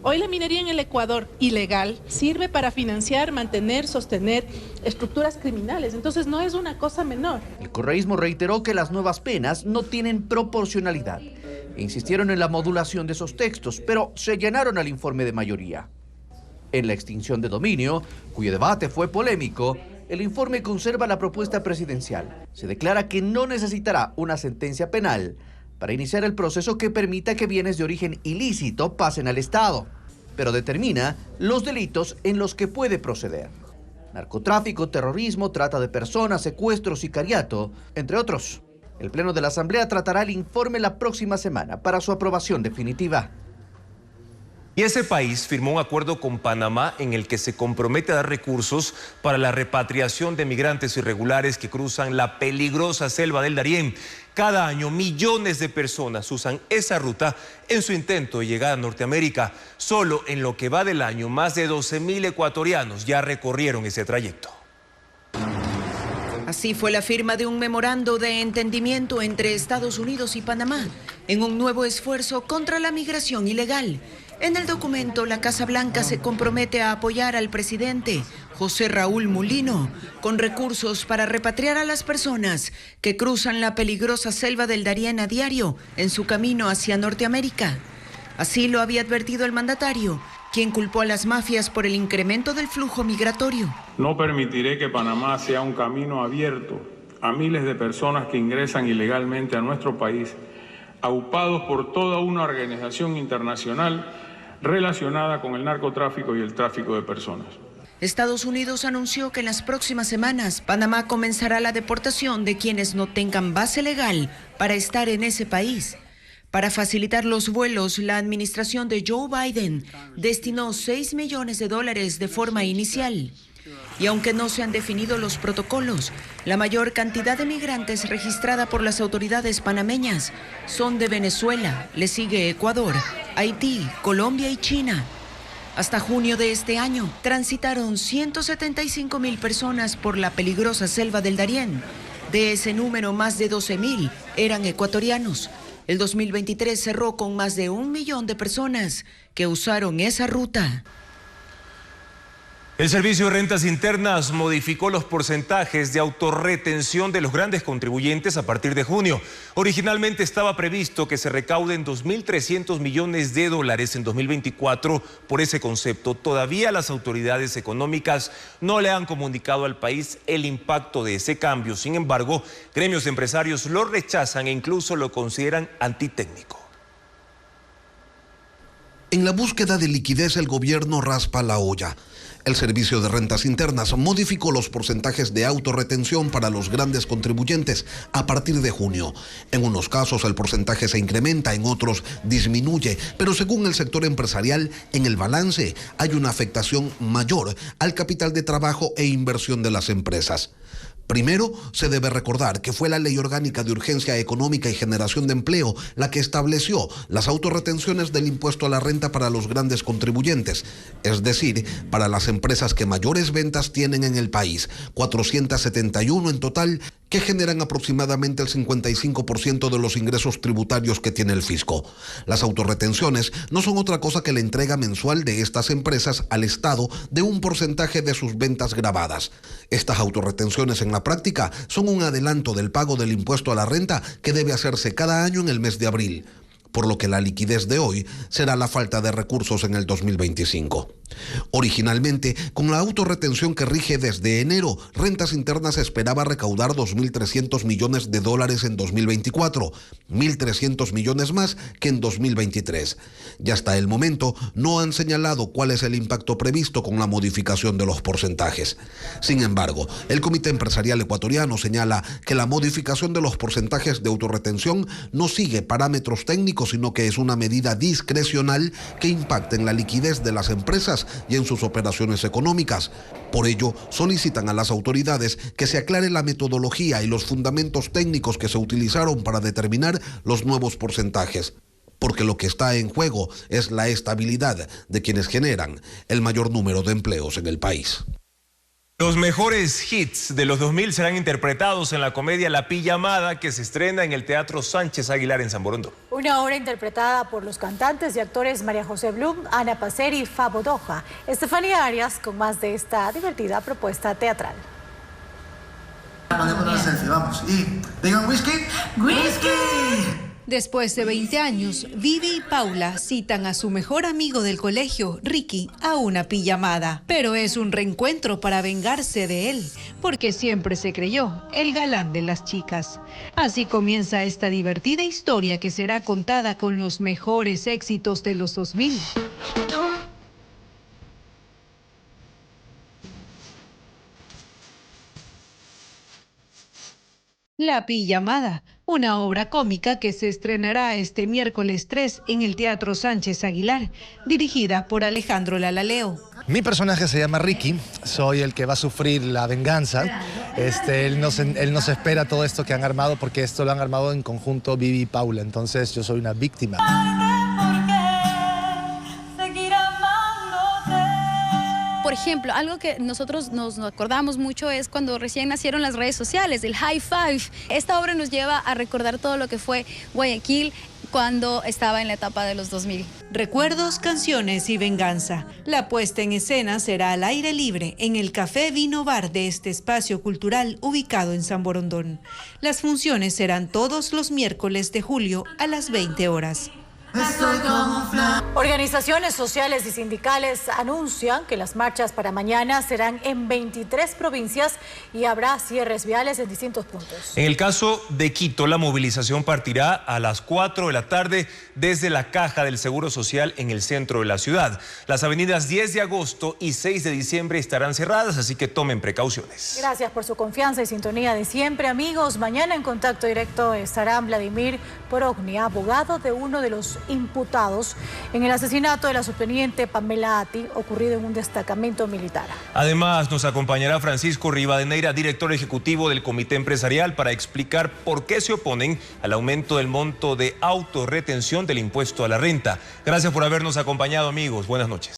Hoy la minería en el Ecuador ilegal sirve para financiar, mantener, sostener estructuras criminales. Entonces no es una cosa menor. El correísmo reiteró que las nuevas penas no tienen proporcionalidad, e insistieron en la modulación de esos textos, pero se llenaron al informe de mayoría. En la extinción de dominio, cuyo debate fue polémico, el informe conserva la propuesta presidencial. Se declara que no necesitará una sentencia penal para iniciar el proceso que permita que bienes de origen ilícito pasen al Estado, pero determina los delitos en los que puede proceder: narcotráfico, terrorismo, trata de personas, secuestro, sicariato, entre otros. El Pleno de la Asamblea tratará el informe la próxima semana para su aprobación definitiva. Y ese país firmó un acuerdo con Panamá en el que se compromete a dar recursos para la repatriación de migrantes irregulares que cruzan la peligrosa selva del Darién. Cada año millones de personas usan esa ruta en su intento de llegar a Norteamérica. Solo en lo que va del año, más de 12.000 ecuatorianos ya recorrieron ese trayecto. Así fue la firma de un memorando de entendimiento entre Estados Unidos y Panamá en un nuevo esfuerzo contra la migración ilegal. En el documento, la Casa Blanca se compromete a apoyar al presidente José Raúl Mulino con recursos para repatriar a las personas que cruzan la peligrosa selva del Darién a diario en su camino hacia Norteamérica. Así lo había advertido el mandatario, quien culpó a las mafias por el incremento del flujo migratorio. No permitiré que Panamá sea un camino abierto a miles de personas que ingresan ilegalmente a nuestro país, aupados por toda una organización internacional relacionada con el narcotráfico y el tráfico de personas. Estados Unidos anunció que en las próximas semanas Panamá comenzará la deportación de quienes no tengan base legal para estar en ese país. Para facilitar los vuelos, la administración de Joe Biden destinó $6 millones de forma inicial. Y aunque no se han definido los protocolos, la mayor cantidad de migrantes registrada por las autoridades panameñas son de Venezuela, le sigue Ecuador, Haití, Colombia y China. Hasta junio de este año transitaron 175.000 personas por la peligrosa selva del Darién. De ese número, más de 12.000 eran ecuatorianos. El 2023 cerró con más de 1 millón de personas que usaron esa ruta. El Servicio de Rentas Internas modificó los porcentajes de autorretención de los grandes contribuyentes a partir de junio. Originalmente estaba previsto que se recauden $2.300 millones en 2024 por ese concepto. Todavía las autoridades económicas no le han comunicado al país el impacto de ese cambio. Sin embargo, gremios empresarios lo rechazan e incluso lo consideran antitécnico. En la búsqueda de liquidez, el gobierno raspa la olla. El Servicio de Rentas Internas modificó los porcentajes de autorretención para los grandes contribuyentes a partir de junio. En unos casos el porcentaje se incrementa, en otros disminuye, pero según el sector empresarial, en el balance hay una afectación mayor al capital de trabajo e inversión de las empresas. Primero, se debe recordar que fue la Ley Orgánica de Urgencia Económica y Generación de Empleo la que estableció las autorretenciones del impuesto a la renta para los grandes contribuyentes, es decir, para las empresas que mayores ventas tienen en el país, 471 en total, que generan aproximadamente el 55% de los ingresos tributarios que tiene el fisco. Las autorretenciones no son otra cosa que la entrega mensual de estas empresas al Estado de un porcentaje de sus ventas gravadas. Estas autorretenciones en la práctica son un adelanto del pago del impuesto a la renta que debe hacerse cada año en el mes de abril, por lo que la liquidez de hoy será la falta de recursos en el 2025. Originalmente, con la autorretención que rige desde enero, Rentas Internas esperaba recaudar $2.300 millones en 2024, 1.300 millones más que en 2023. Y hasta el momento no han señalado cuál es el impacto previsto con la modificación de los porcentajes. Sin embargo, el Comité Empresarial Ecuatoriano señala que la modificación de los porcentajes de autorretención no sigue parámetros técnicos, sino que es una medida discrecional que impacta en la liquidez de las empresas y en sus operaciones económicas. Por ello, solicitan a las autoridades que se aclare la metodología y los fundamentos técnicos que se utilizaron para determinar los nuevos porcentajes, porque lo que está en juego es la estabilidad de quienes generan el mayor número de empleos en el país. Los mejores hits de los 2000 serán interpretados en la comedia La Pijamada, que se estrena en el Teatro Sánchez Aguilar en San Borondón. Una obra interpretada por los cantantes y actores María José Blum, Ana Paceri y Fabo Doja. Estefanía Arias con más de esta divertida propuesta teatral. Ponemos una selfie, vamos. Y digan whisky. ¡Whisky! Después de 20 años, Vivi y Paula citan a su mejor amigo del colegio, Ricky, a una pijamada. Pero es un reencuentro para vengarse de él, porque siempre se creyó el galán de las chicas. Así comienza esta divertida historia que será contada con los mejores éxitos de los 2000. La pijamada, una obra cómica que se estrenará este miércoles 3 en el Teatro Sánchez Aguilar, dirigida por Alejandro Lalaleo. Mi personaje se llama Ricky, soy el que va a sufrir la venganza. Él nos espera todo esto que han armado, porque esto lo han armado en conjunto Vivi y Paula, entonces yo soy una víctima. Por ejemplo, algo que nosotros nos acordamos mucho es cuando recién nacieron las redes sociales, el high five. Esta obra nos lleva a recordar todo lo que fue Guayaquil cuando estaba en la etapa de los 2000. Recuerdos, canciones y venganza. La puesta en escena será al aire libre en el Café Vino Bar de este espacio cultural ubicado en San Borondón. Las funciones serán todos los miércoles de julio a las 20 horas. Organizaciones sociales y sindicales anuncian que las marchas para mañana serán en 23 provincias y habrá cierres viales en distintos puntos. En el caso de Quito, la movilización partirá a las 4 de la tarde desde la Caja del Seguro Social en el centro de la ciudad. Las avenidas 10 de agosto y 6 de diciembre estarán cerradas, así que tomen precauciones. Gracias por su confianza y sintonía de siempre, amigos. Mañana en contacto directo estará Vladimir Porogni, abogado de uno de los imputados en el asesinato de la subteniente Pamela Ati, ocurrido en un destacamento militar. Además, nos acompañará Francisco Rivadeneira, director ejecutivo del Comité Empresarial, para explicar por qué se oponen al aumento del monto de autorretención del impuesto a la renta. Gracias por habernos acompañado, amigos. Buenas noches.